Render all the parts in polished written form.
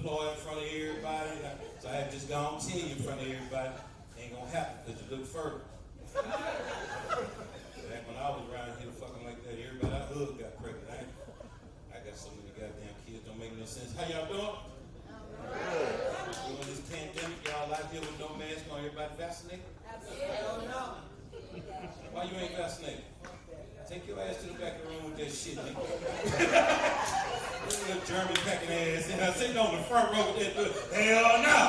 employer in front of everybody. So I had just gone tell you in front of everybody. Ain't gonna happen because you look further. Back when I was around here fucking like that, everybody I hugged got pregnant. I got so many goddamn kids, don't make no sense. How y'all doing? During this pandemic, y'all out here with no mask on, everybody vaccinated? Absolutely. Why you ain't vaccinated? Take your ass to the back of the room with that shit, nigga. Little German packing ass, and I'm sitting on the front row with that bullshit. Hell no!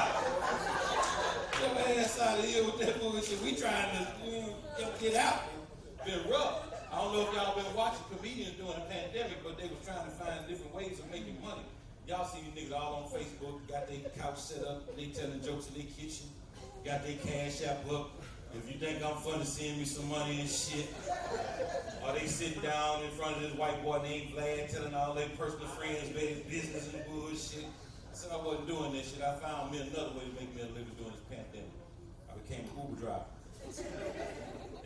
Get your ass out of here with that bullshit. We trying to get out. Been rough. I don't know if y'all been watching comedians during the pandemic, but they was trying to find different ways of making money. Y'all see these niggas all on Facebook, got their couch set up, they telling jokes in their kitchen, got their cash app up. If you think I'm funny, send me some money and shit. Or they sitting down in front of this white boy named Vlad telling all their personal friends about his business and bullshit. I said I wasn't doing that shit. I found me another way to make me a living during this pandemic. I became an Uber driver.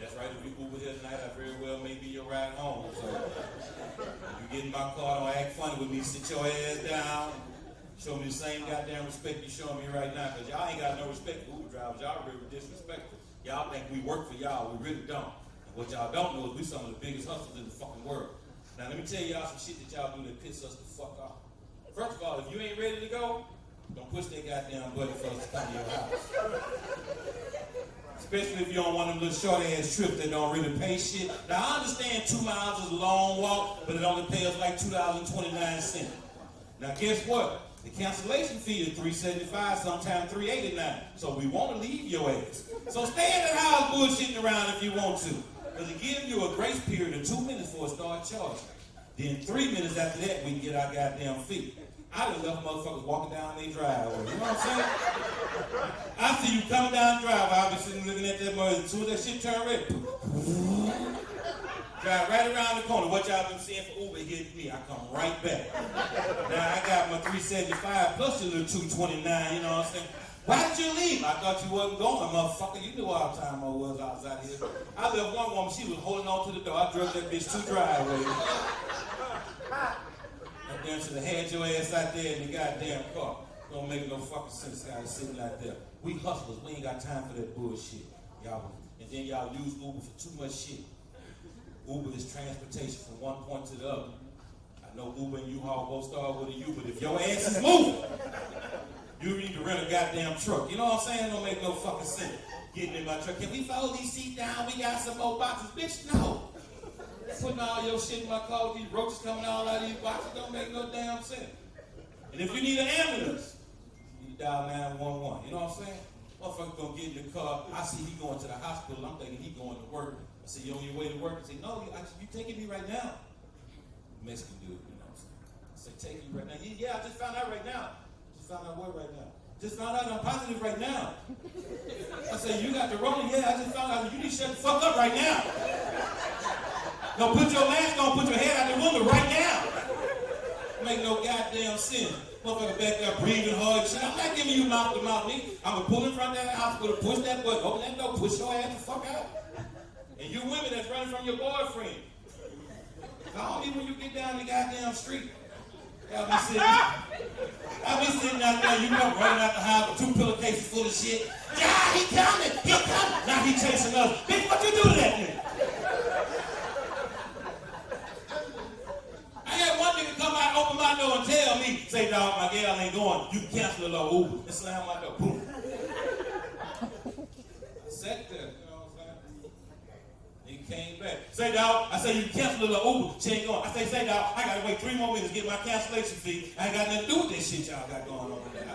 That's right, if you Uber here tonight, I very well may be your ride home. So if you get in my car, don't act funny with me. Sit your ass down. Show me the same goddamn respect you showing me right now. Because y'all ain't got no respect for Uber drivers. Y'all really disrespectful. Y'all think we work for y'all. We really don't. And what y'all don't know is we some of the biggest hustlers in the fucking world. Now let me tell y'all some shit that y'all do that piss us the fuck off. First of all, if you ain't ready to go, don't push that goddamn button for us to come to your house. Especially if you don't want them little short ass trips that don't really pay shit. Now I understand 2 miles is a long walk, but it only pays us like $2.29. Now guess what? The cancellation fee is $3.75, sometimes $3.89. So we want to leave your ass. So stay in the house bullshitting around if you want to. Because it gives you a grace period of 2 minutes before it starts charging. Then 3 minutes after that, we can get our goddamn fee. I done left motherfuckers walking down their driveway. You know what I'm saying? I see you coming down the driveway. I'll be sitting looking at that mother. As soon as that shit turn red, drive right around the corner. What y'all been seeing for Uber hit me, I come right back. Now I got my $3.75 plus your little $2.29, you know what I'm saying? Why did you leave? I thought you wasn't going, motherfucker. You knew all the time I was out here. I left one woman, she was holding on to the door. I drove that bitch 2 driveways. And then should have had your ass out there in the goddamn car. Don't make no fucking sense, guys, sitting out there. We hustlers, we ain't got time for that bullshit. Y'all, and then y'all use Uber for too much shit. Uber is transportation from one point to the other. I know Uber and U-Haul both start with a U, but if your ass is moving, you need to rent a goddamn truck. You know what I'm saying? It don't make no fucking sense. Getting in my truck. Can we fold these seats down? We got some more boxes. Bitch, no. Putting all your shit in my car with these roaches coming all out of these boxes don't make no damn sense. And if you need an ambulance, you dial 911. You know what I'm saying? Motherfucker gonna get in the car. I see he going to the hospital. I'm thinking he going to work. I say, you on your way to work? I say, no, you taking me right now. Mexican dude, you know what I'm saying? I say, taking you right now. Yeah, I just found out right now. Just found out what right now? Just found out I'm positive right now. I say, you got the Rona? Yeah, I just found out. You need to shut the fuck up right now. No, put your mask on, put your head out the window right now. Make no goddamn sense. Motherfucker back there breathing hard and shit. I'm not giving you mouth to mouth, nigga. I'm gonna pull in front of that hospital, push that button, open that door, push your ass the fuck out. And you women that's running from your boyfriend, call me when you get down the goddamn street. I'll be sitting out there, you know, running out the house with 2 pillowcases full of shit. Yeah, he coming. Now he chasing us. Bitch, what you do to that nigga? I had one nigga come out, open my door and tell me, say, dog, my gal ain't going. You can cancel a little Uber. And slam my door. Boom. I sat there, you know what I'm saying? He came back. Say, dog, I say, you cancel a little Uber. She ain't going. I say, dog, I got to wait 3 more minutes to get my cancellation fee. I ain't got nothing to do with this shit y'all got going on there.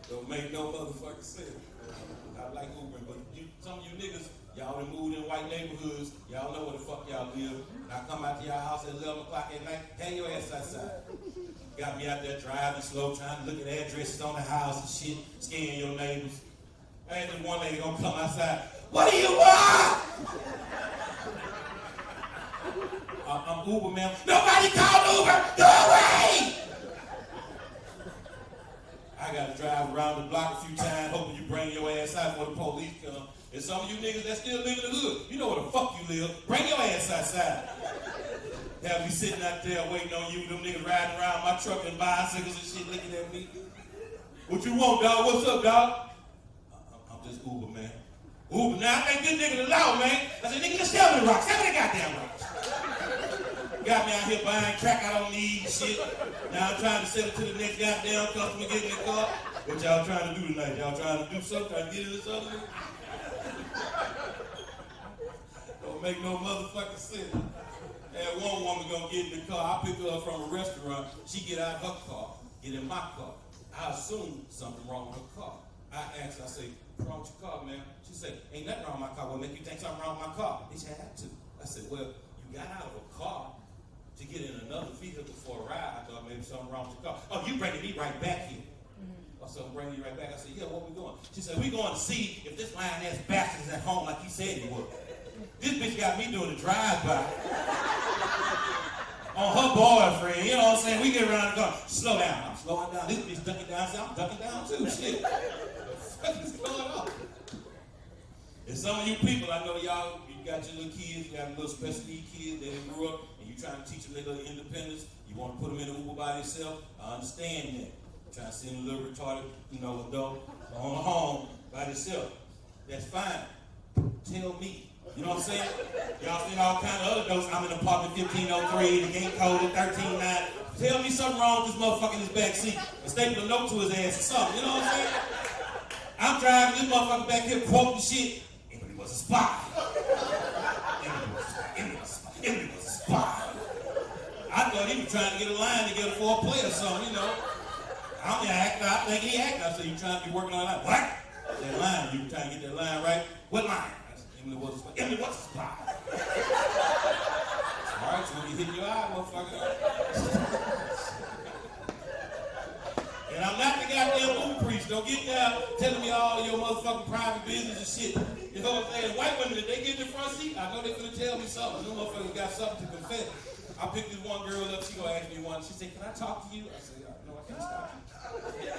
Don't make no motherfucking sense. I like Ubering, but some of you niggas, y'all done moved in white neighborhoods. Y'all know where the fuck y'all live. I come out to y'all house at 11 o'clock at night. Hang your ass outside. Got me out there driving slow, trying to look at addresses on the house and shit, scaring your neighbors. I ain't just one lady gonna come outside. What do you want? I'm Uber, man. Nobody called Uber. Go away! I gotta drive around the block a few times, hoping you bring your ass out before the police come. And some of you niggas that still live in the hood, you know where the fuck you live. Bring your ass outside. Have me sitting out there waiting on you, them niggas riding around my truck and bicycles and shit looking at me. What you want, dog? What's up, dog? I'm just Uber, man. Uber, now I think this nigga the law, man. I said, nigga, just sell me the rocks. Sell me the goddamn rocks. Got me out here buying crack I don't need shit. Now I'm trying to sell it to the next goddamn customer getting in the car. What y'all trying to do tonight? Y'all trying to do something? Trying to get into something? Don't make no motherfucking sense. Had one woman gonna get in the car. I picked her up from a restaurant. She get out of her car, get in my car. I assume something wrong with her car. I asked her, I say, what's wrong with your car, man? She said, ain't nothing wrong with my car. What make you think something wrong with my car? Bitch, I had to. I said, well, you got out of a car to get in another vehicle for a ride. I thought maybe something wrong with your car. Oh, you bringing me right back here. I said, I'm bringing you right back. I said, yeah, where we going? She said, we going to see if this lying-ass bastard is at home like he said he would. This bitch got me doing a drive-by on her boyfriend. You know what I'm saying? We get around the car. Slow down. I'm slowing down. This bitch ducking down. I'm ducking down too. Shit. What is going on? And some of you people, I know y'all, you got your little kids, you got little special needs kids, they didn't grow up, and you trying to teach them their little independence. You want to put them in an Uber by themselves. I understand that. Trying to send a little retarded, adult on a home by themselves. That's fine. Tell me. You know what I'm saying? Y'all seen all kind of other adults. I'm in apartment 1503, the gate code is 139. Tell me something wrong with this motherfucker in his back seat. And staple a note to his ass or something. You know what I'm saying? I'm driving this motherfucker back here quoting shit. Emily was a spy. Emily was a spy. I thought he was trying to get a line together for a play or something, I'm the actor. I think he actor. I said, you trying to be working on that? What? That line. You trying to get that line right? What line? I said, Emily was a spy. Emily was a spy. All right, so when you hit your eye, motherfucker. And I'm not the goddamn Uber priest. Don't get down telling me all your motherfucking private business and shit. You know what I'm saying? White women, if they get in the front seat, I know they're gonna tell me something. Them motherfuckers got something to confess. I picked this one girl up. She gonna ask me one. She said, "Can I talk to you?" I said, "No, I can't stop you."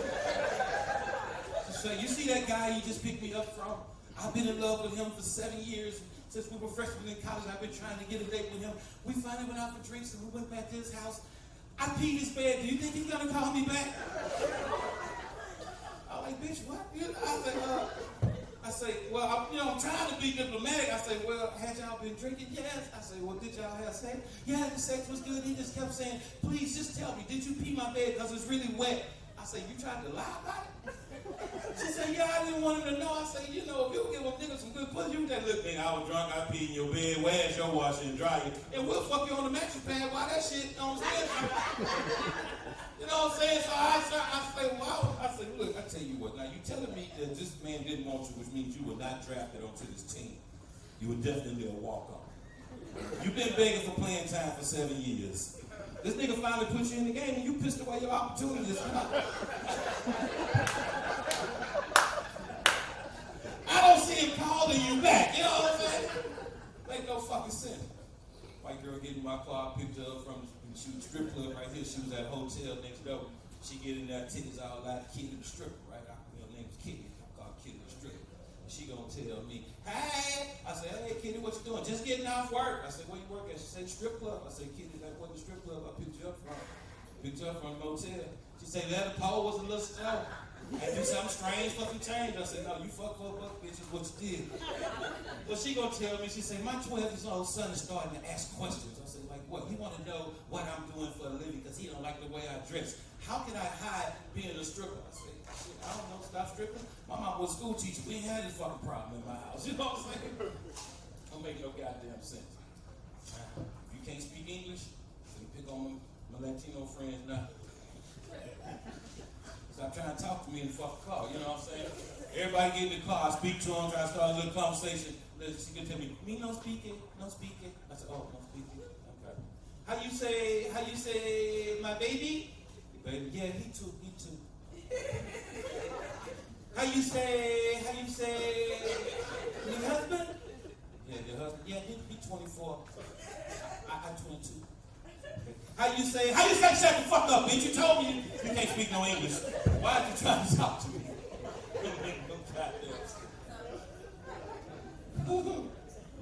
She said, "You see that guy you just picked me up from? I've been in love with him for 7 years. Since we were freshmen in college, I've been trying to get a date with him. We finally went out for drinks and we went back to his house. I peed his bed. Do you think he's gonna call me back?" I'm like, "Bitch, what?" I say, well, I'm trying to be diplomatic. I say, well, had y'all been drinking? Yes. I say, well, did y'all have sex? Yeah, the sex was good. He just kept saying, please, just tell me, did you pee my bed because it's really wet? I say, you tried to lie about it? She said, yeah, I didn't want him to know. I say, if you give a nigga some good pussy, you just look, nigga, I was drunk, I peed in your bed, where's your washer and dryer? And we'll fuck you on the mattress pad while that shit, you know what I'm saying? You know what I'm saying? So I say, wow. I say, look, I tell you what, now you telling me that this man didn't want you, which means you were not drafted onto this team. You were definitely a walk-on. You've been begging for playing time for 7 years. This nigga finally put you in the game and you pissed away your opportunities. I don't see him calling you back, you know what I'm saying? Make no fucking sense. White girl get in my car, I picked her up from she was strip club right here. She was at a hotel next door. She get in there, titties all out, Kitty the stripper, right? Her name is Kitty. I call Kitty the stripper. And she gonna tell me, hey. I said, hey, Kitty, what you doing? Just getting off work. I said, where you work at? She said, strip club. I said, Kitty, that wasn't the strip club I picked you up from. Picked you up from the motel. She said, that pole was a little slow. I do something strange, fucking change. I said, no, you fuck for a buck, bitch, is what you did. Well, she gonna tell me, she said, my 12-year-old son is starting to ask questions. I said, like what? He want to know what I'm doing for a living because he don't like the way I dress. How can I hide being a stripper? I said, shit, I don't know, stop stripping. My mom was a school teacher. We ain't had this fucking problem in my house. You know what I'm saying? Don't make no goddamn sense. If you can't speak English, you pick on my Latino friends now. Stop trying to talk to me in the fucking car, you know what I'm saying? Everybody get in the car, I speak to them, try to start a little conversation. She can tell me no speaking, no speaking. I said, oh, no speaking, okay. How you say, my baby? Baby, yeah, he too. How you say, your husband? Yeah, your husband, yeah, he 24. I 22. How you say, shut the fuck up, bitch? You told me you can't speak no English. Why are you trying to talk to me?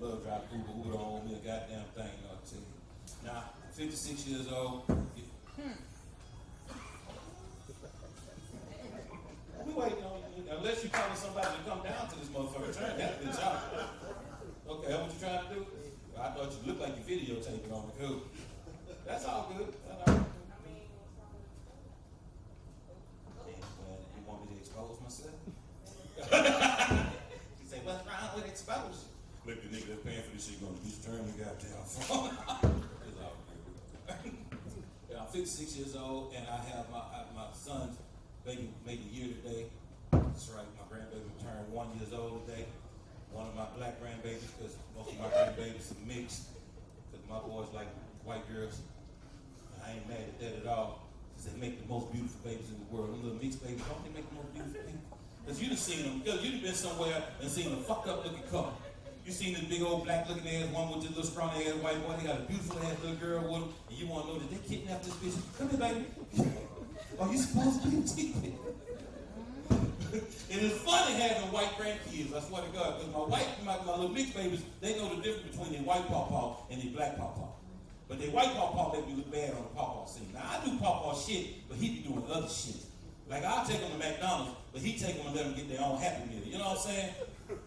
Love drop Uber don't owe me a goddamn thing, I'll tell you. Now, 56 years old. We waiting on you. Unless you calling somebody to come down to this motherfucker. Turn that bitch off. Okay, that's what you trying to do? I thought you looked like you videotaping on the cool. That's all good. That's all right. You want me to expose myself? You say, what's wrong with exposure? Look, the nigga that's paying for this shit gonna just turn the goddamn phone. It's all good. Yeah, I'm 56 years old, and I have my son's baby made a year today. That's right, my grandbaby turned 1 year old today. One of my black grandbabies, because most of my grandbabies are mixed, because my boys like white girls. I ain't mad at that at all, because they make the most beautiful babies in the world. Them little mixed babies, don't they make the most beautiful babies? Because you done seen them, because you done been somewhere and seen a fucked up looking couple. You seen this big old black looking ass one with this little scrawny ass white boy. They got a beautiful ass little girl with them, and you want to know that they kidnapped this bitch. Come here, baby. Are you supposed to be a teacher? It is funny having white grandkids, I swear to God, because my little mixed babies, they know the difference between their white pawpaw and their black pawpaw. But their white pawpaw make me look bad on the pawpaw scene. Now, I do pawpaw shit, but he be doing other shit. Like, I'll take them to McDonald's, but he take them and let them get their own Happy Meal. You know what I'm saying?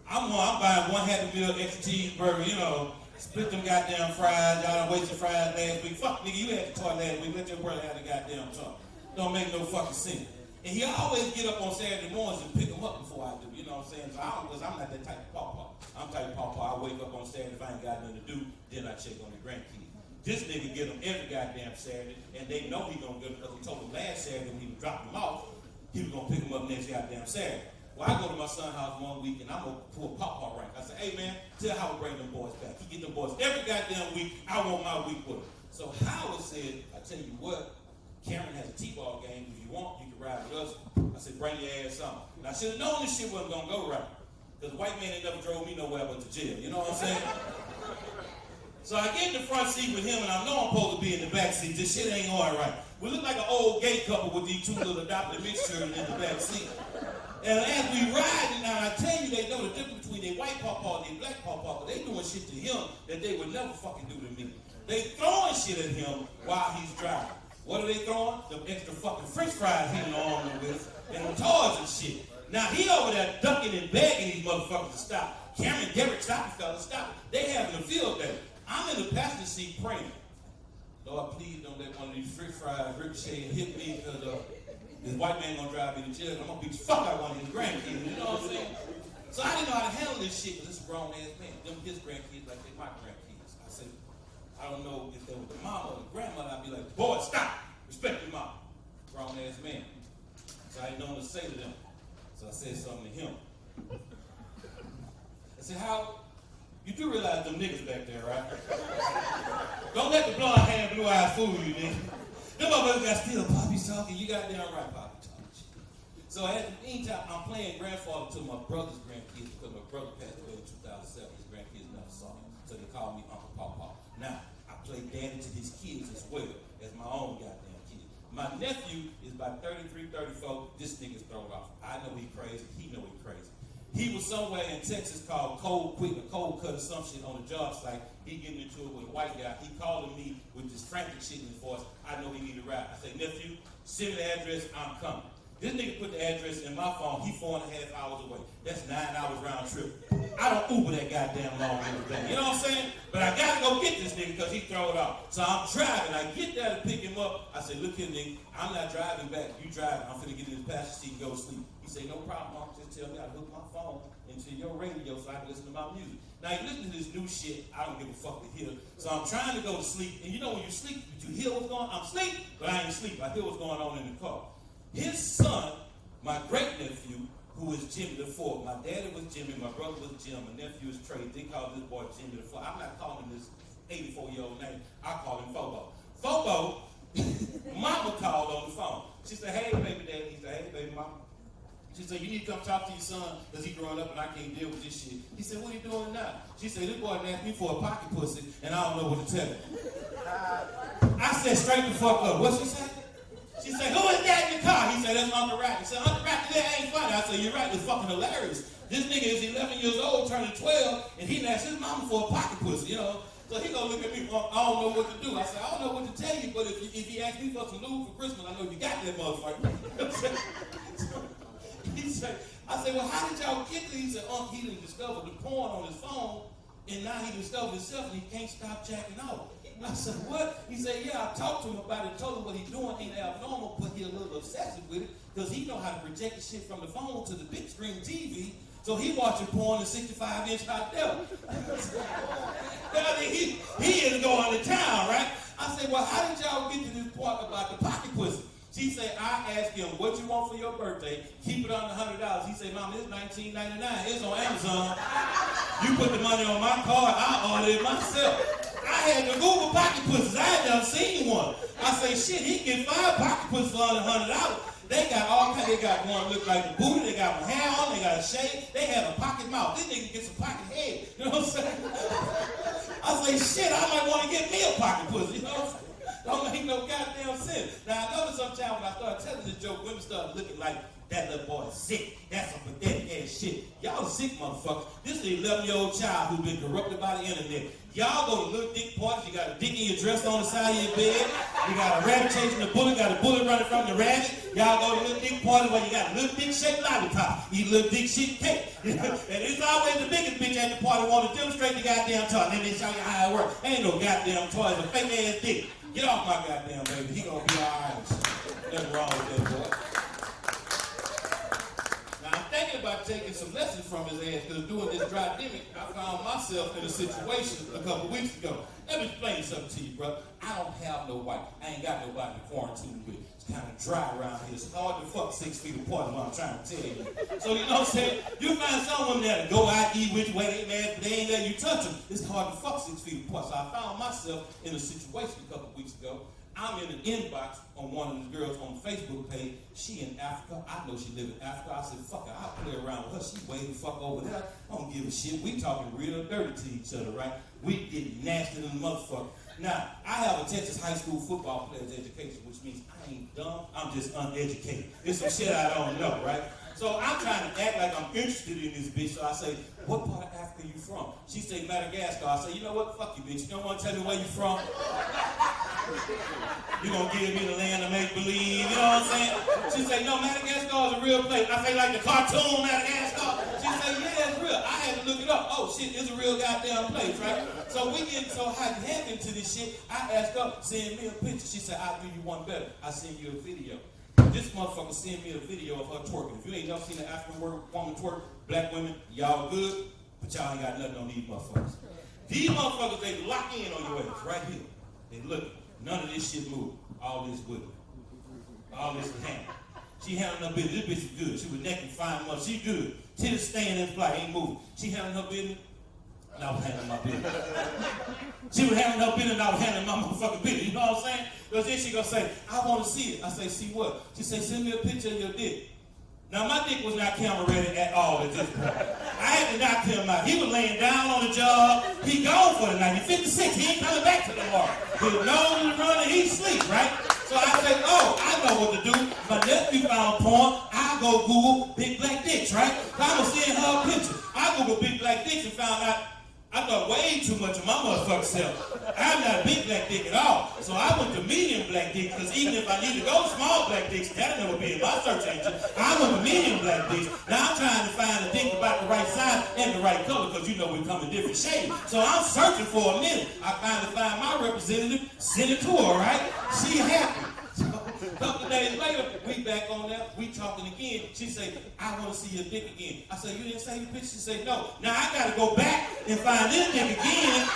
I'm buying one Happy Meal, extra cheeseburger, you know, split them goddamn fries. Y'all done wasted fries last week. Fuck, nigga, you had the toy last week. Let your brother have the goddamn toy. Don't make no fucking sense. And he always get up on Saturday mornings and pick them up before I do. You know what I'm saying? So because I'm not that type of pawpaw. I'm type of pawpaw. I wake up on Saturday if I ain't got nothing to do, then I check on the grandkids. This nigga get them every goddamn Saturday, and they know he gonna get them because he told them last Saturday when he was dropping them off, he was gonna pick them up next goddamn Saturday. Well, I go to my son's house 1 week and I'm gonna pull a pawpaw rank. I say, hey man, tell Howard bring them boys back. He get them boys every goddamn week. I want my week with him. So Howard said, I tell you what, Karen has a T-ball game. If you want, you can ride with us. I said, bring your ass on. And I should have known this shit wasn't gonna go right. Because the white man ain't never drove me nowhere but to jail. You know what I'm saying? So I get in the front seat with him, and I know I'm supposed to be in the back seat. This shit ain't going right. We look like an old gay couple with these two little adopted mixed children in the back seat. And as we ride, and I tell you, they know the difference between their white pawpaw and their black pawpaw, but they doing shit to him that they would never fucking do to me. They throwing shit at him while he's driving. What are they throwing? The extra fucking french fries he armed them with, and the toys and shit. Now he over there ducking and begging these motherfuckers to stop. Cameron, Derek, stop it, fellas, stop it. They having a field day. I'm in the passenger seat praying. Lord, please don't let one of these french fries ricochet and hit me, because this white man gonna drive me to jail. I'm gonna beat the fuck out of one of his grandkids. You know what I'm saying? So I didn't know how to handle this shit, because this is a grown ass man. Them his grandkids like they my grandkids. I said, I don't know if they were the mama or the grandmother. I'd be like, boy, stop. Respect your mama. Grown ass man. So I didn't know what to say to them. So I said something to him. I said, Howard, you do realize them niggas back there, right? Don't let the blonde hair and blue eyes fool you, nigga. Them motherfuckers got still Poppy talking. You got damn right, Poppy talking. So at the meantime, I'm playing grandfather to my brother's grandkids, because my brother passed away in 2007. His grandkids never saw him. So they called me Uncle Pawpaw. Now, I play daddy to his kids as well as my own goddamn kids. My nephew is about 33, 34. This nigga's thrown off. I know he crazy. He know he crazy. He was somewhere in Texas called cold cut or some shit on a job site. He getting into it with a white guy. He calling me with this frantic shit in his voice. I know he need a ride. I say, nephew, send me the address. I'm coming. This nigga put the address in my phone. He 4.5 hours away. That's 9 hours round trip. I don't Uber that goddamn long every day. You know what I'm saying? But I gotta go get this nigga because he throw it off. So I'm driving. I get there to pick him up. I say, look here, nigga. I'm not driving back. You driving. I'm finna get in the passenger seat and go to sleep. He say, no problem, Mom. Just tell me I hook my phone into your radio so I can listen to my music. Now, you listen to this new shit, I don't give a fuck to hear. So I'm trying to go to sleep. And you know when you sleep, you hear what's going on? I'm asleep, but I ain't asleep. I hear what's going on in the car. His son, my great-nephew, who is Jimmy the Fourth. My daddy was Jimmy, my brother was Jim, my nephew is Trey. They call this boy Jimmy the Fourth. I'm not calling him this 84-year-old name. I call him Fobo. Fobo, mama called on the phone. She said, hey, baby daddy. He said, hey, baby mama. She said, you need to come talk to your son because he's growing up and I can't deal with this shit. He said, what are you doing now? She said, this boy asked me for a pocket pussy and I don't know what to tell him. I said, straight the fuck up. What she said? She said, who is that in the car? He said, that's Uncle Rack. He said, Uncle Rack, that ain't funny. I said, you're right, it's fucking hilarious. This nigga is 11 years old, turning 12, and he asked his mama for a pocket pussy, you know. So he gonna look at me, I don't know what to do. I said, I don't know what to tell you, but if you ask me for some lube for Christmas, I know you got that motherfucker. He said, I said, well, how did y'all get to? He said, he done discovered the porn on his phone, and now he discovered himself, and he can't stop jacking off. I said, what? He said, yeah, I talked to him about it, told him what he's doing ain't abnormal, but he's a little obsessive with it, because he know how to project the shit from the phone to the big screen TV, so he watching porn in 65-inch hot def. I mean, he is going to town, right? I said, well, how did y'all get to this point about the pocket pussy? She said, I asked him, what you want for your birthday? Keep it under $100. He said, Mom, it's $19.99. It's on Amazon. You put the money on my card, I order it myself. I had to Google pocket pussies. I had never seen one. I say, shit, he can get 5 pocket pussies for under $100. They got all kinds. They got one look like a booty. They got one hair on. They got a shade. They have a pocket mouth. This nigga gets a pocket head. You know what I'm saying? I say, shit, I might want to get me a pocket pussy. You know what I'm saying? Don't make no goddamn sense. Now, I noticed sometimes when I started telling this joke, women started looking like, that little boy is sick. That's some pathetic ass shit. Y'all sick motherfuckers. This is an 11-year-old child who's been corrupted by the internet. Y'all go to little dick parties. You got a dick in your dress on the side of your bed. You got a rabbit chasing the bullet. Got a bullet running from the rabbit. Y'all go to little dick parties where you got a little dick shaped lollipop. Eat little dick shit cake. And it's always the biggest bitch at the party want to demonstrate the goddamn toy. And then they show you how it works. Ain't no goddamn toy. It's a fake ass dick. Get off my goddamn baby. He gonna be alright. Nothing wrong with that boy. Now I'm thinking about taking some lessons from his ass because doing this dry demic, I found myself in a situation a couple weeks ago. Let me explain something to you, bro. I don't have no wife. I ain't got nobody to quarantine with. It's kind of dry around here. It's hard to fuck 6 feet apart is what I'm trying to tell you. So you know what I'm saying? You find some women that go out, eat which way they mad, but they ain't letting you touch them. It's hard to fuck 6 feet apart. So I found myself in a situation a couple weeks ago. I'm in an inbox on one of the girls on the Facebook page. She in Africa. I know she live in Africa. I said, fuck her. I'll play around with her. She way the fuck over there. I don't give a shit. We talking real dirty to each other, right? We get nasty than a motherfucker. Now, I have a Texas high school football player's education, which means I ain't dumb. I'm just uneducated. It's some shit I don't know, right? So I'm trying to act like I'm interested in this bitch. So I say, what part of Africa you from? She say Madagascar. I say, you know what? Fuck you, bitch. You don't want to tell me where you from? You gonna give me the land of make-believe, you know what I'm saying? She say, no, Madagascar is a real place. I say, like the cartoon Madagascar? She say, yeah, it's real. I had to look it up. Oh, shit, it's a real goddamn place, right? So we get so hot head into this shit. I asked her, send me a picture. She said, I'll do you one better. I send you a video. This motherfucker sent me a video of her twerking. If you ain't never seen an African woman twerk, black women, y'all good, but y'all ain't got nothing on these motherfuckers. These motherfuckers, they lock in on your ass right here. They look. None of this shit moved. All this good. All this is handled. She handling her business. This bitch is good. She was naked 5 months. She good. Titties staying in flight. Ain't moving. She handling her business. And I was handling my business. She was handling her business and I was handling my motherfucking business. You know what I'm saying? Because then she gonna say, I want to see it. I say, see what? She say, send me a picture of your dick. Now, my dick was not camera ready at all at this point. I had to knock him out. He was laying down on the job. He gone for the night. He's 56. He ain't coming back to the morning. His nose is running. He sleep, right? So I said, oh, I know what to do. My nephew found porn. I go Google big black dicks, right? So I'm going to send her a picture. I Google big black dicks and found out I thought way too much of my motherfucking self. I'm not a big black dick at all. So I went to medium black dick because even if I need to go small black dicks, that'll never be in my search engine. I went to medium black dicks. Now I'm trying to find a dick about the right size and the right color because you know we come in different shades. So I'm searching for a minute. I finally find my representative, send it to her, right? She happy. A couple of days later, we back on there, we talking again. She say, I want to see your dick again. I say, you didn't say the picture? She say, no. Now I got to go back and find this dick again.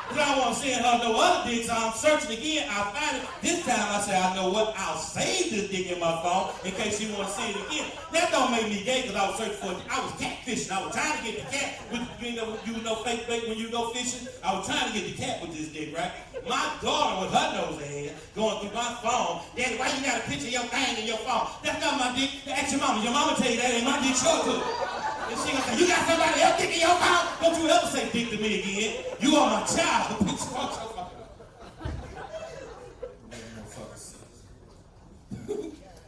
Because I don't want to send her no other dick, so I'm searching again. I find it. This time I say, I know what? I'll save this dick in my phone in case she want to see it again. That don't make me gay because I was searching for it. I was catfishing. I was trying to get the cat. You know fake bait when you go fishing? I was trying to get the cat with this dick, right? My daughter with her nose ahead going through my phone. Daddy, why you got a picture of your thing in your phone? That's not my dick. Ask your mama. Your mama tell you that ain't my dick. Show it to her. And she gonna say, you got somebody else dick in your phone? Don't you ever say dick to me again. You are my child.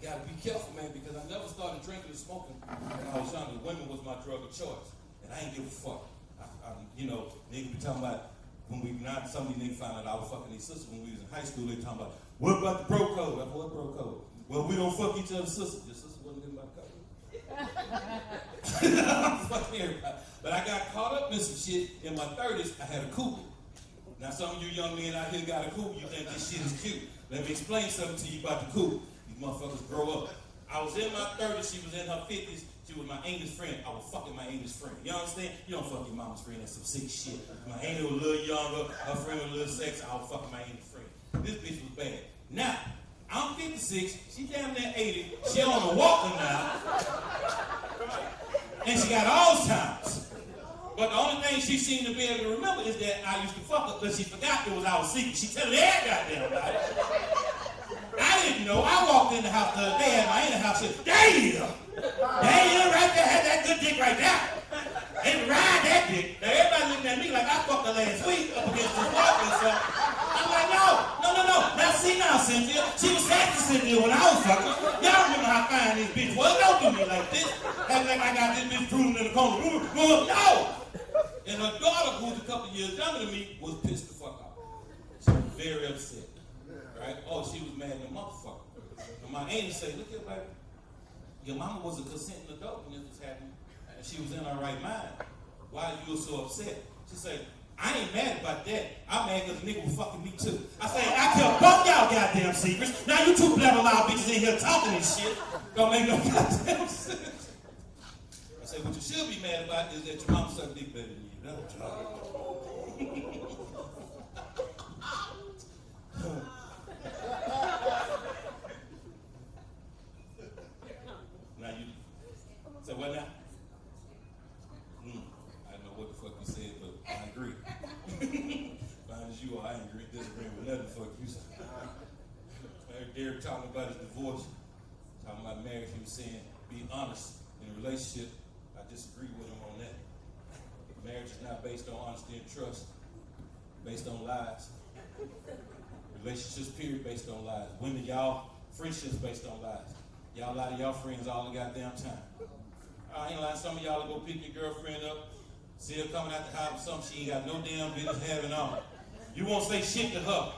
Gotta be careful, man, because I never started drinking and smoking when I was younger. Women was my drug of choice. And I ain't give a fuck. You know, niggas be talking about when we not some of these niggas found out I was fucking these sisters when we was in high school, they talking about, what about the bro code? I said, what bro code? Well, we don't fuck each other's sisters. Your sister wasn't getting my code. I'm fucking everybody. But I got caught up in some shit in my 30s. I had a cougar. Now some of you young men out here got a cougar, you think this shit is cute. Let me explain something to you about the cougar. These motherfuckers grow up. I was in my 30s, she was in her 50s. She was my English friend. I was fucking my English friend. You understand? You don't fuck your mama's friend. That's some sick shit. My aunt was a little younger. Her friend was a little sexy. I was fucking my English friend. This bitch was bad. Now, I'm 56. She damn near 80. She on a walker now. And she got Alzheimer's. But the only thing she seemed to be able to remember is that I used to fuck her because she forgot it was our secret. She telling every goddamn body. I didn't know. I walked in the house the other day at my inner house and said, damn! Damn, right there, had that good dick right there. And ride that dick. Now everybody looking at me like I fucked her last week up against this walking and stuff. I'm like, no. Now see now, Cynthia. She was sexy Cynthia when I was fucking. Y'all remember how fine this bitch was. Don't do me like this. Act like I got this bitch drooling in the corner. No! And her daughter, who's a couple years younger than me, was pissed the fuck off. She was very upset. Right? Oh, she was mad at the motherfucker. And my auntie say, look here, baby. Your mama was a consenting adult when this was happening. And she was in her right mind. Why you were so upset? She said, I ain't mad about that. I'm mad because the nigga was fucking me too. I say, I tell both y'all goddamn secrets. Now you two blabber loud bitches in here talking and shit. Don't make no goddamn sense. I say, what you should be mad about is that your mama sucked dick better than you. That's what y'all. Now you say what now? I don't know what the fuck you said, but I agree. Fine as you are, I ain't disagreeing with nothing the fuck you said. I heard Derek talking about his divorce, talking about marriage. He was saying, be honest in a relationship. I disagree with him on that. Marriage is not based on honesty and trust, based on lies. Relationships, period, based on lies. Women, y'all, friendships based on lies. Y'all lie to y'all friends all the goddamn time. I ain't lying, some of y'all will go pick your girlfriend up, see her coming out the house with something she ain't got no damn business having on. You won't say shit to her,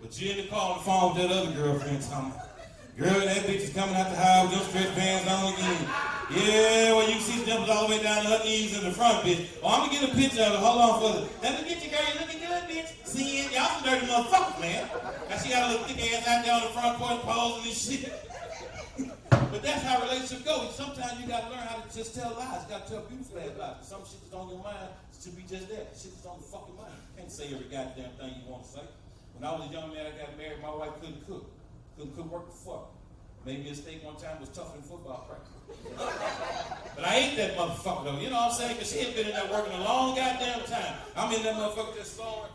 but you're in the car on the phone with that other girlfriend talking, girl, that bitch is coming out the house with them stretch pants on again. Yeah, well, you see dimples all the way down to her knees in the front, bitch. Oh, I'm gonna get a picture of it. Hold on for it. Let me get you, girl. You looking good, bitch. See it? Y'all some dirty motherfuckers, man. Now she got a little thick ass out there on the front porch posing and shit. But that's how relationships go. Sometimes you gotta learn how to just tell lies. You gotta tell beautiful ass lies. Some shit that's on your mind should be just that. Shit that's on the fucking mind. You can't say every goddamn thing you want to say. When I was a young man, I got married. My wife couldn't cook. Couldn't cook worth the fuck. Made me a steak one time, was tougher than football practice. But I ate that motherfucker though, you know what I'm saying? Because she had been in there working a long goddamn time. I'm in that motherfucker just sawing.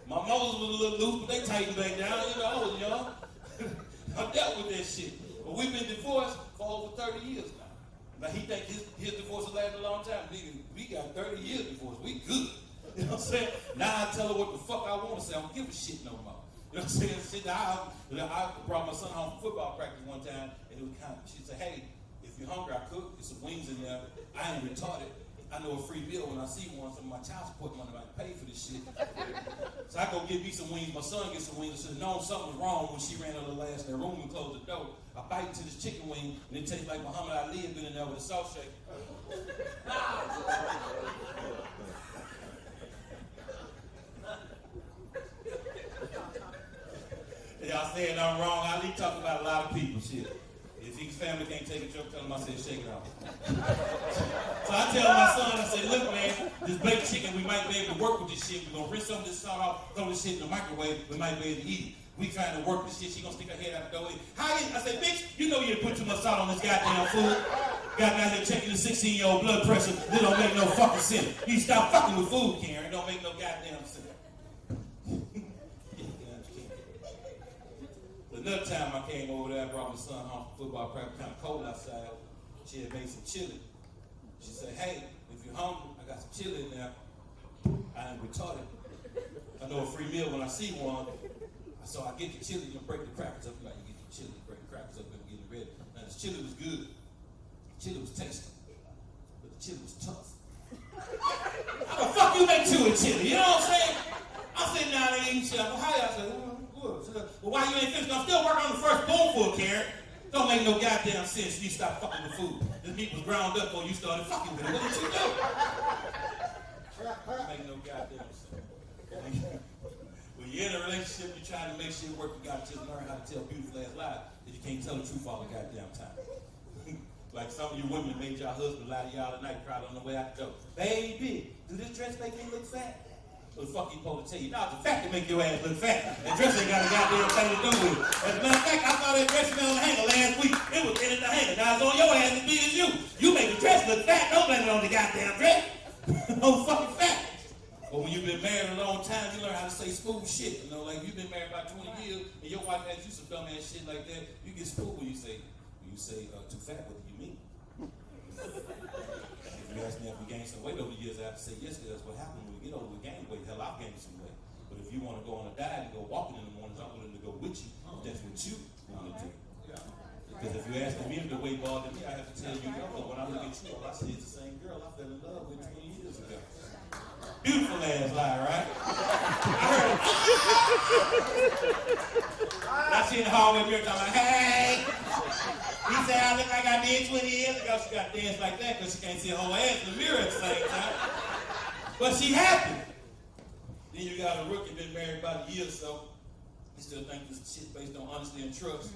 My mouths was a little loose, but they tightened back down, you know, I was young. I dealt with that shit. But we've been divorced for over 30 years now. Now he think his divorce will last a long time. Nigga, we got 30 years divorce. We good. You know what I'm saying? Now I tell her what the fuck I want to say. I don't give a shit no more. You know what I'm saying? Shit, I brought my son home from football practice one time, and it was kind of, she said, hey, if you're hungry, I cook. There's some wings in there. I ain't retarded. I know a free meal when I see one. Some of my child support money might pay for this shit. So I go get me some wings. My son gets some wings. I said, no, something was wrong when she ran out of the last in their room and closed the door. I bite into this chicken wing, and it tastes like Muhammad Ali had been in there with a salt shaker. Y'all saying I'm wrong. Ali talk about a lot of people, shit. If his family can't take a joke, tell him I said shake it off. So I tell my son, I say, look, man, this baked chicken, we might be able to work with this shit. We're going to rinse some of this salt off, throw this shit in the microwave, we might be able to eat it. We trying to work this shit, she going to stick her head out the door. I say, bitch, you know you didn't put too much salt on this goddamn food. Got out here checking the 16-year-old blood pressure. It don't make no fucking sense. You stop fucking with food, Karen. It don't make no goddamn sense. Another time I came over there, I brought my son home from football practice, kind of cold outside. She had made some chili. She said, hey, if you're hungry, I got some chili in there. I ain't retarded. I know a free meal when I see one. So I get the chili and break the crackers up. Like, you get the chili, break the crackers up and get it ready. Now this chili was good. The chili was tasty. But the chili was tough. How the fuck you make two and chili? You know what I'm saying? I'm sitting down there eating shit. Well, how y'all say, good. Well, why you ain't finished? I'm still working on the first spoonful, Karen. Don't make no goddamn sense. You stop fucking with food. This meat was ground up before you started fucking with it. What did you do? Make no goddamn sense. When you're in a relationship, you're trying to make shit work. You gotta just learn how to tell beautiful ass lies. Because you can't tell the truth all the goddamn time. Like some of you women made your husband lie to y'all at night, cried on the way out the door. Baby, do this dress make me look fat? What the fuck you supposed to tell you? No, it's the fact to make your ass look fat. That dress ain't got a goddamn thing to do with it. As a matter of fact, I saw that dress on the hanger last week. It was in the hanger. Now it's on your ass as big as you. You make the dress look fat. Don't blame it on the goddamn dress. No fucking fat. But when you've been married a long time, you learn how to say smooth shit. You know, like you've been married about 20 years, and your wife asks you some dumb ass shit like that. You get smooth when you say too fat. What do you mean? If you ask me if we gained some weight over the years, I have to say yes, because that's what happened when we get older. We gain weight. Hell, I've gained some weight. But if you want to go on a diet and go walking in the mornings, I'm willing to go with you. That's what you want to do. Because if you ask me if the weight bothered me, I have to tell you no. But when I look at you, all I see is the same girl I fell in love with 20 years ago. Beautiful ass lie, right? I heard it. I seen the hallway mirror talking like, hey. He said, I look like I did 20 years ago. She got to dance like that because she can't see her whole ass in the mirror at the same time. But she happy. Then you got a rookie been married about a year or so. He still think this shit based on honesty and trust.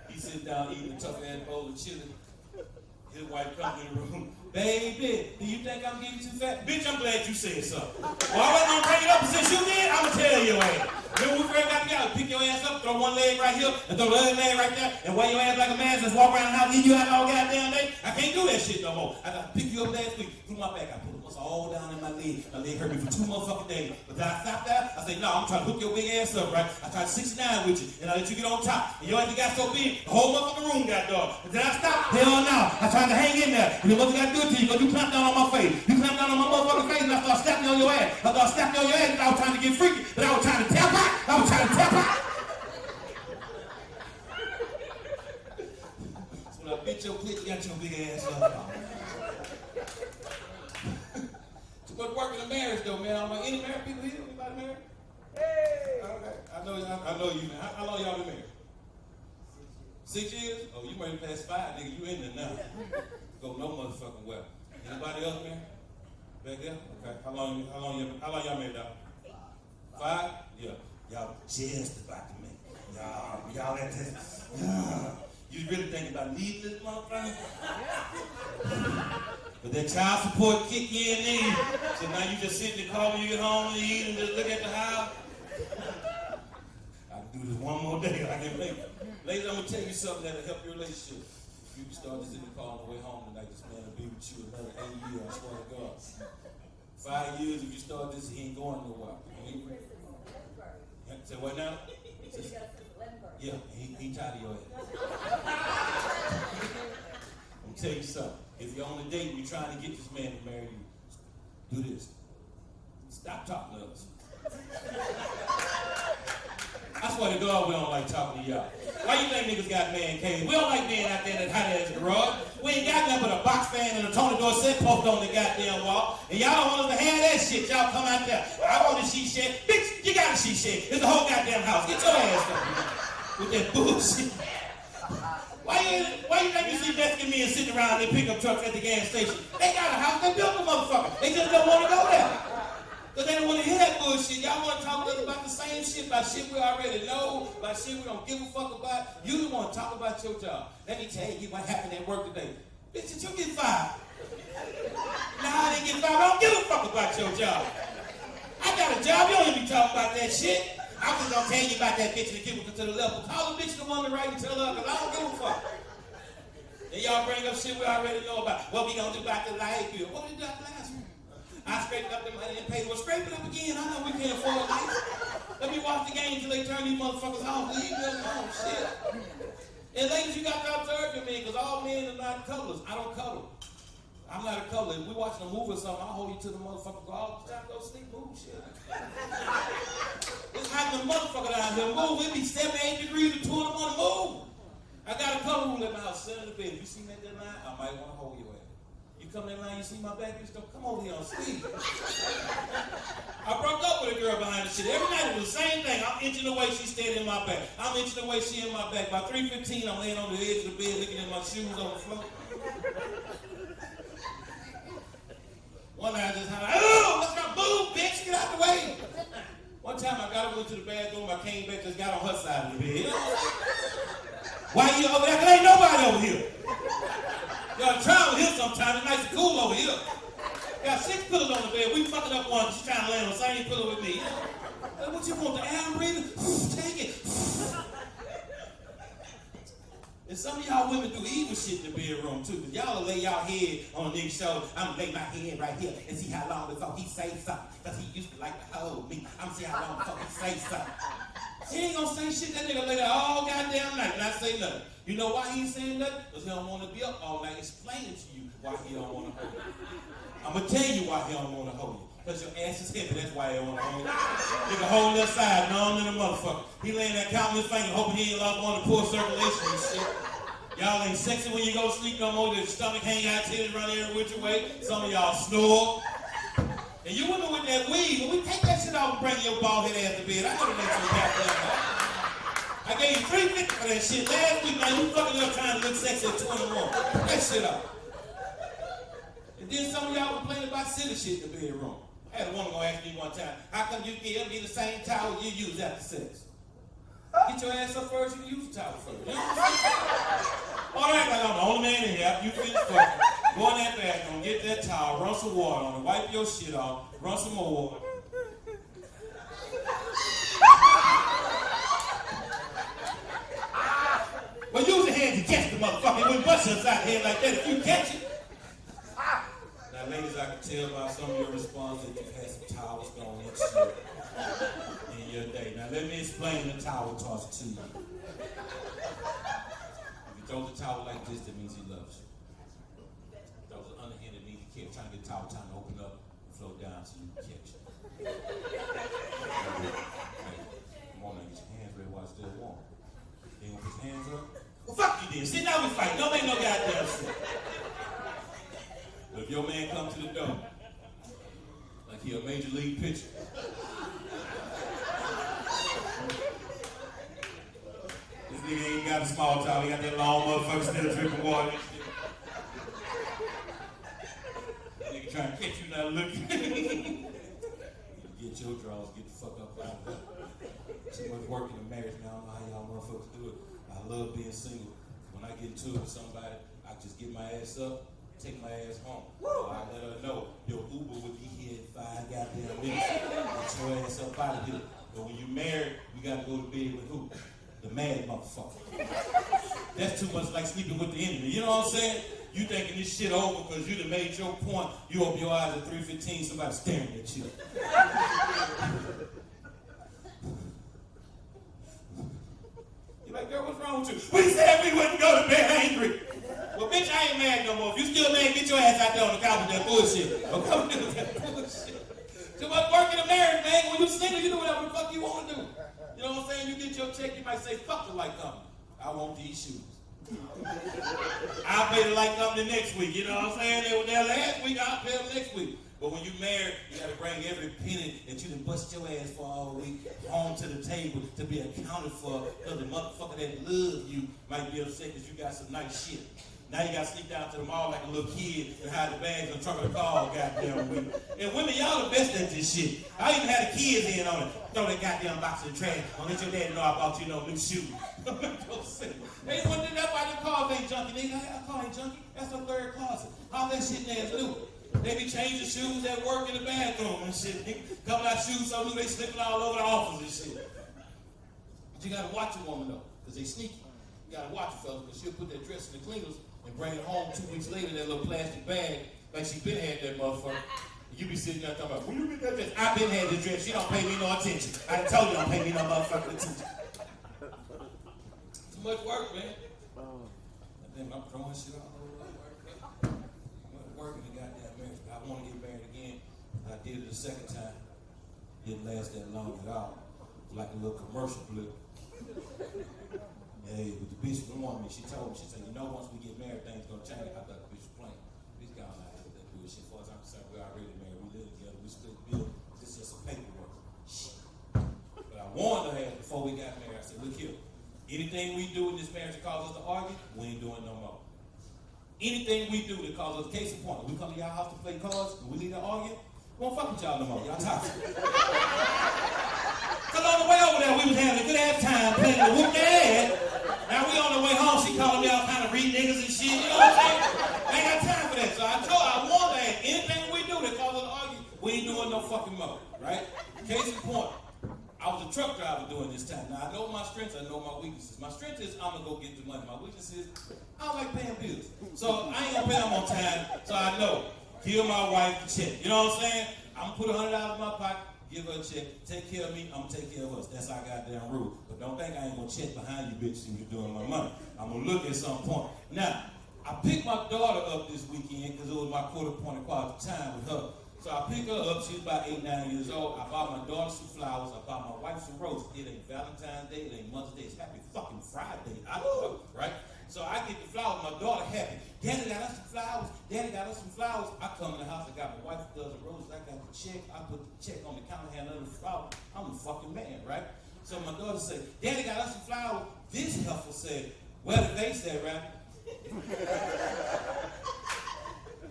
He sits down eating a tough ass bowl of chili. His wife comes in the room. Baby, do you think I'm getting too fat? Bitch, I'm glad you said something. Well, I wasn't going to bring it up, and since you did, I'm going to tell your ass. Remember when we first got together, pick your ass up, throw one leg right here, and throw the other leg right there, and wear your ass like a man, just walk around the house, leave you out all goddamn day? I can't do that shit no more. I got to pick you up last week, through my back. I put it all down in my leg. My leg hurt me for 2 motherfucking days. But then I stopped there. I said, no, I'm trying to hook your big ass up, right? I tried 69 with you, and I let you get on top. And your ass got so big, the whole motherfucking room got dark. But then I stopped. Hell no. I tried to hang in there. And then what you got to do to you? Because you clamped down on my face. You clamped down on my motherfucking face, and I started snapping on your ass. I started snapping on your ass because I was trying to get freaky, but I was trying to tap out. I was trying to tap out. So when I bit your clit, you got your big ass up. But work in a marriage though, man. Any married people here? Anybody married? Hey! Okay. I know you, man. How long y'all been married? 6 years? Oh, you married past 5, nigga. You in there now. Go no motherfucking well. Anybody else married? Back there? Okay. How long y'all married out? 5? Yeah. Y'all just about to make. Y'all at this. You really thinking about leaving this motherfucker? But that child support kick you in there. So now you just sit in the car when you get home and eat and just look at the house. I can do this one more day. I can make it. Ladies, I'm going to tell you something that'll help your relationship. If you can start this in the car on the way home tonight, this man will be with you another 8 years, I swear to God. 5 years, if you start this, he ain't going nowhere. Say what now? Yeah, he tired of your ass. I'm going to tell you something. If you're on a date and you're trying to get this man to marry you, do this. Stop talking to us. I swear to God, we don't like talking to y'all. Why you think niggas got man caves? We don't like being out there in that hot ass garage. We ain't got nothing but a box fan and a Tony Dorsett post on the goddamn wall. And y'all don't want us to have that shit. Y'all come out there. I want a she shed. Bitch, you got a she shed. It's the whole goddamn house. Get your ass up with that bullshit. Why you think you see Jessica and me and sitting around in pickup trucks at the gas station? They got a house. They built the motherfucker. They just don't want to go there. Because they don't want to hear that bullshit. Y'all want to talk to us about the same shit, about shit we already know, about shit we don't give a fuck about. You don't want to talk about your job. Let me tell you what happened at work today. Bitch, did you get fired? Nah, I didn't get fired. I don't give a fuck about your job. I got a job. You don't even be talking about that shit. I'm just going to tell you about that bitch and keep it to the level. Call the bitch the woman right and tell her, because I don't give a fuck. And y'all bring up shit we already know about. What we going to do about the light bill? What we did last week? I scraped up the money and paid. Well, scrape it up again. I know we can't afford lights. Let me watch the game until they turn these motherfuckers off. Leave them alone. Shit. And ladies, you got to observe your men, because all men are not colors. I don't color. I'm not a color. If we watching a movie or something, I'll hold you to the motherfucker. Go all the time, go sleep, move, shit. It's hot in the motherfucker down here. Move. It be 7, 8 degrees and 2 in the morning. Move. I got a color rule at my house. Sit in the bed. If you see me at that line, I might want to hold your ass. You come in line, you see my back, bitch, don't come over here on speed. I broke up with a girl behind the shit. Every night it was the same thing. I'm inching away, she stayed in my back. I'm inching away, she in my back. By 3:15, I'm laying on the edge of the bed, looking at my shoes on the floor. One night I just hollered, oh, what's up, boo, bitch, get out the way. One time I got over to the bathroom, I came back, just got on her side of the bed. You know? Why you over there? Cause ain't nobody over here. Y'all try over here sometimes, it's nice and cool over here. Got 6 pillows on the bed, we fucking up one, she's trying to land on the same pillow with me. What you want, the air breathing? Take it. And some of y'all women do evil shit in the bedroom too, because y'all will lay y'all head on a nigga's shoulder. I'm gonna lay my head right here and see how long before he say something, because he used to like to hold me. I'm gonna see how long before he say something. He ain't gonna say shit, that nigga lay there all goddamn night, not say nothing. You know why he ain't saying nothing? Because he don't want to be up all night explaining to you why he don't want to hold you. I'm gonna tell you why he don't want to hold you. Because your ass is heavy, that's why he don't want to hold you. Nigga holding that side, numb in the motherfucker. He laying there counting his finger, hoping he ain't lost on the poor circulation and shit. Y'all ain't sexy when you go to sleep no more. Your stomach hang out, titties run every which way. Some of y'all snore. And you women with that weed, when we take that shit off and bring your bald head ass to bed, I gotta make some goddamn money. I gave you $3.50 for that shit last week, man. You fucking up trying to look sexy at 21. That shit up. And then some of y'all complaining about silly shit in the bedroom. I had a woman gonna ask me one time, how come you give me the same towel you use after sex? Get your ass up first, you can use the towel first. You know what I'm saying? All right, like I'm the only man in here. You finish fucking. Go in that bathroom, get that towel, run some water on it, wipe your shit off, run some more water. Well, use your hand to catch the motherfucker. It wouldn't bust upside the head like that if you catch it. Now, ladies, I can tell by some of your responses that you've had some towels thrown at you in your day. Now, let me explain the towel toss to you. If you throw the towel like this, that means he loves you. Throw the underhanded means he kept trying to get the towel time to open up and flow down so you can catch it. Come on now, get your hands ready while it's still warm. Then with his hands up, well, fuck you then. Sit down and fight. Don't make no goddamn sense. But if your man comes to the door, like he a major league pitcher, this nigga ain't got a small towel, he got that long motherfucker still drinking water and shit. Nigga trying to catch you not looking. Get your drawers, get the fuck up out of here. Too much work in the marriage now, I don't know how y'all motherfuckers do it. I love being single. When I get into it with somebody, I just get my ass up, take my ass home. So I let her know your Uber would be here in 5 goddamn minutes. Get your ass up out of here. But when you married, you gotta go to bed with who? The mad motherfucker. That's too much like sleeping with the enemy. You know what I'm saying? You thinking this shit over because you done made your point. You open your eyes at 3:15, somebody staring at you. You're like, girl, what's wrong with you? We said we wouldn't go to bed angry. Well, bitch, I ain't mad no more. If you still mad, get your ass out there on the couch with that bullshit. Don't come with that bullshit. Too much work in a marriage, man. When you single, you do whatever the fuck you want to do. You know what I'm saying? You get your check, you might say, fuck the light company. I want these shoes. I'll pay the light company next week. You know what I'm saying? They were there last week, I'll pay them next week. But when you married, you got to bring every penny that you done bust your ass for all week home to the table to be accounted for, because the motherfucker that loves you might be upset because you got some nice shit. Now you got to sneak down to the mall like a little kid and hide the bags in the trunk of the car all goddamn week. And women, y'all the best at this shit. I even had the kids in on it. Throw that goddamn box in the trash. Don't let your daddy know I bought you no new shoes. They want to do that why the cars ain't junky. Nigga, that car ain't junky. That's the third closet. All that shit there's new. They be changing shoes at work in the bathroom and shit. Couple out shoes so new they slipping all over the office and shit. But you gotta watch a woman though, because they sneaky. You gotta watch a fella, because she'll put that dress in the cleaners and bring it home 2 weeks later in that little plastic bag like she been had that motherfucker. You be sitting there talking about, will you get that dress? I been had this dress. She don't pay me no attention. I told you don't pay me no motherfucking attention. Too much work, man. And then I'm throwing shit all over. Work in the goddamn marriage. I want to get married again. I did it the second time. Didn't last that long at all. Like a little commercial blip. Hey, but the bitch warned me. She told me, she said, you know, once we get married, things gonna change. I thought the bitch was playing. Bitch gone like, shit. As far as I'm concerned, we're already married. We live together. We split the bill. This is just some paperwork. Shit. But I warned her before we got married. I said, look here. Anything we do in this marriage that causes us to argue, we ain't doing no more. Anything we do that causes us, case in point, we come to y'all house to play cards and we need to argue, we won't fuck with y'all no more. Y'all toxic. Because on the way over there, we was having a good ass time playing to whoop their ass. Now we on the way home, she calling me all kind of read niggas and shit, you know what I'm saying? I ain't got time for that. So I warned her, anything we do that causes us to argue, we ain't doing no fucking more, right? Case in point, I was a truck driver during this time. Now I know my strengths, I know my weaknesses. My strength is I'm gonna go get the money. My weakness is I don't like paying bills. So I ain't gonna pay them on time, so I know. Give my wife the check. You know what I'm saying? I'm gonna put $100 in my pocket, give her a check, take care of me, I'm gonna take care of us. That's our goddamn rule. But don't think I ain't gonna check behind you bitches when you're doing my money. I'm gonna look at some point. Now, I picked my daughter up this weekend because it was my quarter point of quality time with her. So I picked her up, she's about 8, 9 years old. I bought my daughter some flowers, I bought my wife some roses. It ain't Valentine's Day, it ain't Mother's Day, it's Happy fucking Friday. I know, right? So I get the flowers, my daughter happy. Daddy got us some flowers, Daddy got us some flowers. I come in the house, I got my wife a dozen roses, I got the check, I put the check on the counter, hand under the flower. I'm a fucking man, right? So my daughter said, Daddy got us some flowers. This heifer said, where the vase at, right?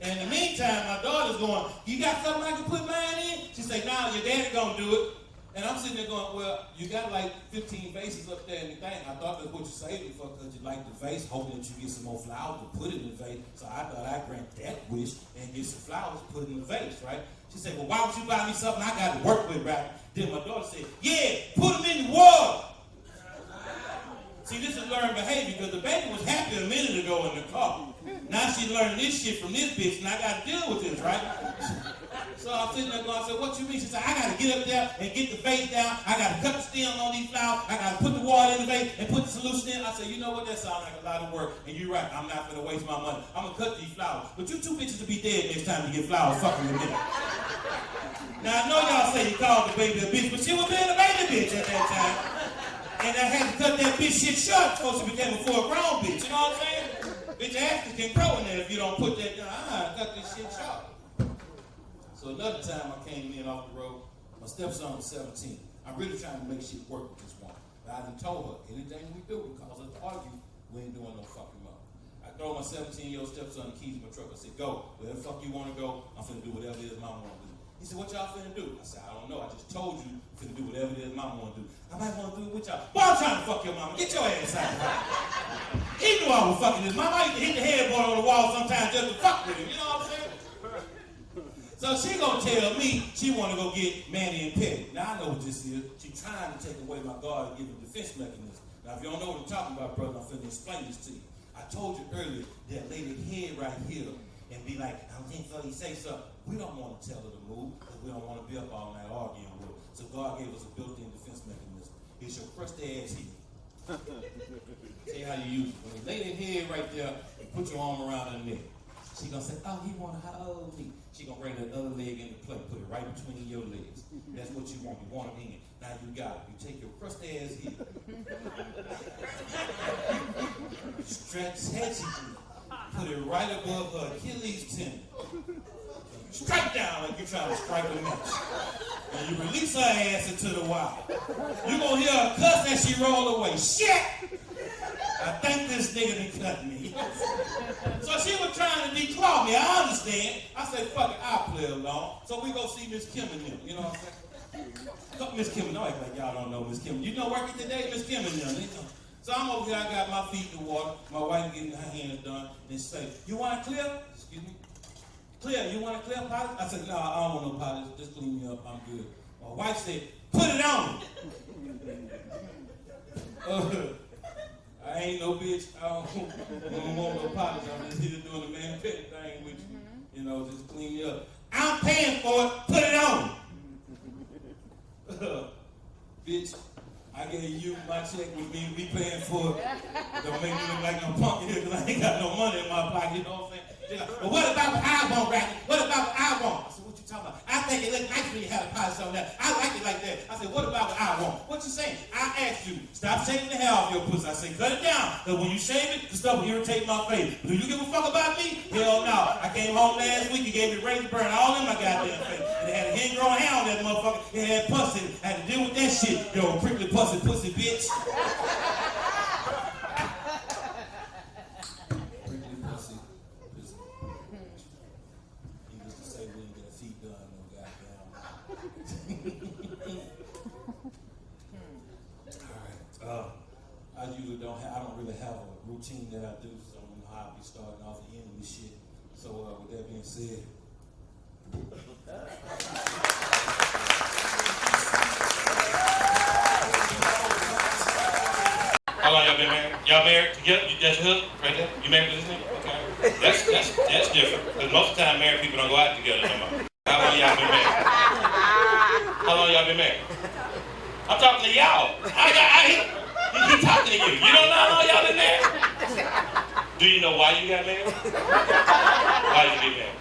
And in the meantime, my daughter's going, you got something I can put mine in? She said, nah, your daddy gonna do it. And I'm sitting there going, well, you got like 15 vases up there in the thing. I thought that's what you saved it for because you like the vase, hoping that you get some more flowers to put in the vase. So I thought I'd grant that wish and get some flowers to put in the vase, right? She said, well, why would you buy me something I got to work with, right? Then my daughter said, yeah, put them in the water. See, this is learned behavior because the baby was happy a minute ago in the car. Now she's learning this shit from this bitch, and I got to deal with this, right? So I'm sitting there going, I said, what you mean? She said, I got to get up there and get the vase down. I got to cut the stem on these flowers. I got to put the water in the vase and put the solution in. I said, you know what? That sounds like a lot of work. And you're right. I'm not going to waste my money. I'm going to cut these flowers. But you two bitches will be dead next time you get flowers fucking with me. Now, I know y'all say you called the baby a bitch, but she was being a baby bitch at that time. And I had to cut that bitch shit short before she became a full-grown bitch. You know what I'm saying? Bitch, your ass can grow in there if you don't put that down. Cut this shit short. So another time I came in off the road, my stepson was 17. I'm really trying to make shit work with this woman. But I done told her, anything we do will cause us to argue, we ain't doing no fucking more. I throw my 17-year-old stepson the keys in my truck. I said, go, wherever the fuck you want to go, I'm finna do whatever it is mama want to do. He said, what y'all finna do? I said, I don't know. I just told you I'm finna do whatever it is mama want to do. I might want to do it with y'all. Boy, I'm trying to fuck your mama. Get your ass out. He knew I was fucking his mama. I used to hit the headboard on the wall sometimes just to fuck with him. You know what I'm saying? So she gonna tell me she wanna go get Manny and Petty. Now I know what this is. She trying to take away my God-given defense mechanism. Now if you don't know what I'm talking about, brother, I'm finna explain this to you. I told you earlier that lady head right here and be like, I don't think so, he say something. We don't want to tell her to move because we don't want to be up all night arguing with her. So God gave us a built-in defense mechanism. It's your crusty ass here. See how you use it. When you lay that head right there and put your arm around her neck, she gonna say, oh, he wanna hold me. She gonna bring that other leg into play, put it right between your legs. That's what you want. You want it in. Now you got it. You take your crusty ass here. Stretch strategically. Put it right above her Achilles tendon. Strike down like you're trying to strike a match. And you release her ass into the wild. You're gonna hear her cuss as she roll away. Shit! I think this nigga done cut me. So she was trying to declaw me. I understand. I said, fuck it, I'll play along. So we go see Miss Kim and them. You know what I'm saying? Miss Kim and them, like y'all don't know Miss Kim. You know working today, Miss Kim and them. So I'm over here, I got my feet in the water. My wife getting her hands done. And she say, you want to clear? Excuse me? Clear, you want to clear polish? I said, no, I don't want no polish. Just clean me up, I'm good. My wife said, put it on. I ain't no bitch. I don't want no polish. I'm just here doing the man petty thing with you. You know, just clean me up. I'm paying for it. Put it on. Bitch, I gave you my check with me. We paying for it. Don't make me look like I'm punk here because I ain't got no money in my pocket. You know what I'm saying? Well, what about what I want, Rodney? What about what I want? I said, what you talking about? I think it look nice when you have a polish on that. I like it like that. I said, what about what I want? What you saying? I asked you, stop shaving the hair off your pussy. I said, cut it down. Because when you shave it, the stuff will irritate my face. Do you give a fuck about me? Hell no. I came home last week and gave me razor burn all in my goddamn face. And they had a hand-grown hair on that motherfucker. It had pus in it. I had to deal with that shit. Yo, prickly pussy bitch. Prickly pussy. Needless to say, we didn't get our feet done, no goddamn. Alright. I usually I don't really have a routine that I do, so I don't know how I'll be starting off and ending this shit. So with that being said. How long y'all been married? Y'all married together? That's your husband right there? You married to this nigga? Okay. That's different. Because most of the time married people don't go out together no more. How long y'all been married? How long y'all been married? I'm talking to y'all. He talking to you. You don't know how long y'all been married? Do you know why you got married? Why you get married?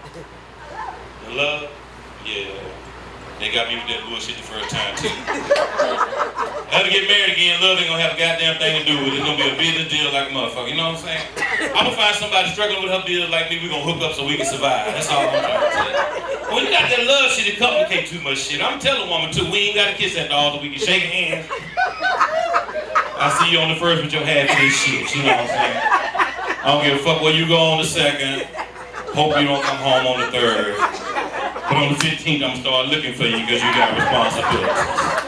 The love? Yeah. They got me with that bullshit the first time too. Ever get married again, love ain't gonna have a goddamn thing to do with it. It's gonna be a business deal like a motherfucker. You know what I'm saying? I'm gonna find somebody struggling with her deal like me. We gonna hook up so we can survive. That's all I'm trying to say. When you got that love shit, it complicates too much shit. I'm telling a woman too, we ain't gotta kiss that dog, so we can shake hands. I see you on the first with your half of this shit. You know what I'm saying? I don't give a fuck where you go on the second. Hope you don't come home on the third. But on the 15th, I'm gonna start looking for you because you got responsibilities.